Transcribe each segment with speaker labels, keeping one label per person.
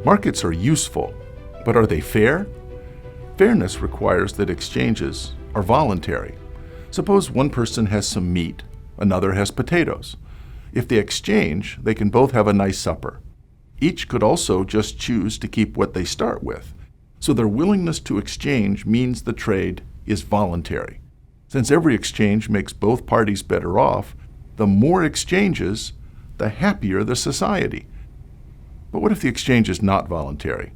Speaker 1: Markets are useful, but are they fair? Fairness requires that exchanges are voluntary. Suppose one person has some meat, another has potatoes. If they exchange, they can both have a nice supper. Each could also just choose to keep what they start with. So their willingness to exchange means the trade is voluntary. Since every exchange makes both parties better off, the more exchanges, the happier the society. But what if the exchange is not voluntary?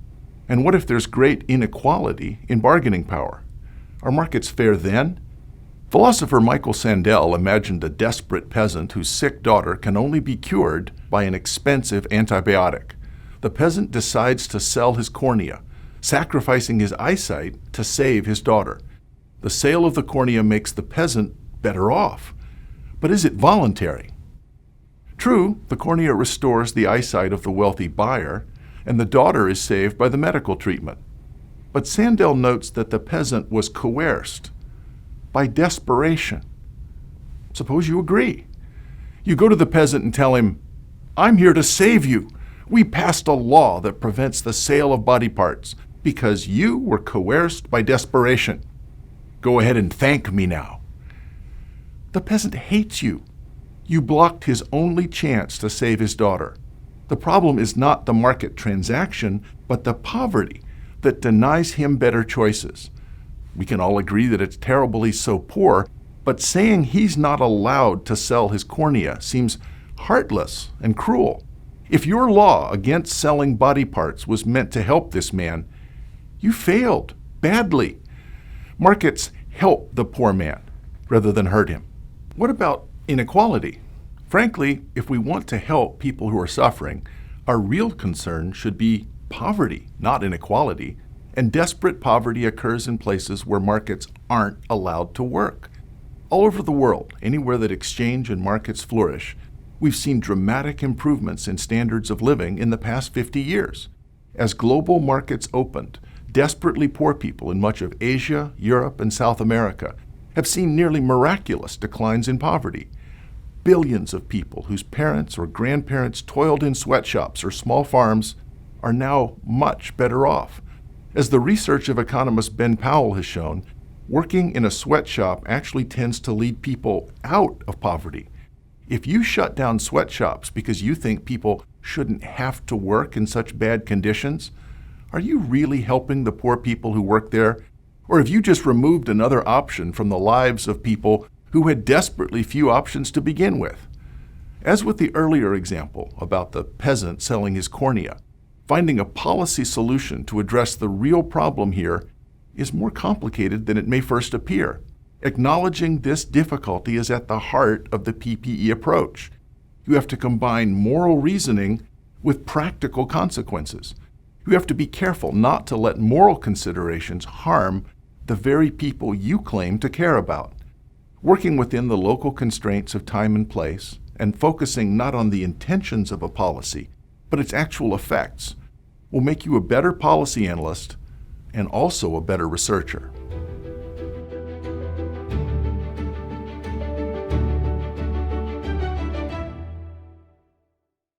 Speaker 1: And what if there's great inequality in bargaining power? Are markets fair then? Philosopher Michael Sandel imagined a desperate peasant whose sick daughter can only be cured by an expensive antibiotic. The peasant decides to sell his cornea, sacrificing his eyesight to save his daughter. The sale of the cornea makes the peasant better off. But is it voluntary? True, the cornea restores the eyesight of the wealthy buyer, and the daughter is saved by the medical treatment. But Sandel notes that the peasant was coerced by desperation. Suppose you agree. You go to the peasant and tell him, "I'm here to save you. We passed a law that prevents the sale of body parts because you were coerced by desperation. Go ahead and thank me now." The peasant hates you. You blocked his only chance to save his daughter. The problem is not the market transaction, but the poverty that denies him better choices. We can all agree that it's terrible he's so poor, but saying he's not allowed to sell his cornea seems heartless and cruel. If your law against selling body parts was meant to help this man, you failed badly. Markets help the poor man rather than hurt him. What about inequality? Frankly, if we want to help people who are suffering, our real concern should be poverty, not inequality. And desperate poverty occurs in places where markets aren't allowed to work. All over the world, anywhere that exchange and markets flourish, we've seen dramatic improvements in standards of living in the past 50 years. As global markets opened, desperately poor people in much of Asia, Europe, and South America have seen nearly miraculous declines in poverty. Billions of people whose parents or grandparents toiled in sweatshops or small farms are now much better off. As the research of economist Ben Powell has shown, working in a sweatshop actually tends to lead people out of poverty. If you shut down sweatshops because you think people shouldn't have to work in such bad conditions, are you really helping the poor people who work there? Or have you just removed another option from the lives of people who had desperately few options to begin with? As with the earlier example about the peasant selling his cornea, finding a policy solution to address the real problem here is more complicated than it may first appear. Acknowledging this difficulty is at the heart of the PPE approach. You have to combine moral reasoning with practical consequences. You have to be careful not to let moral considerations harm the very people you claim to care about. Working within the local constraints of time and place, and focusing not on the intentions of a policy, but its actual effects, will make you a better policy analyst and also a better researcher.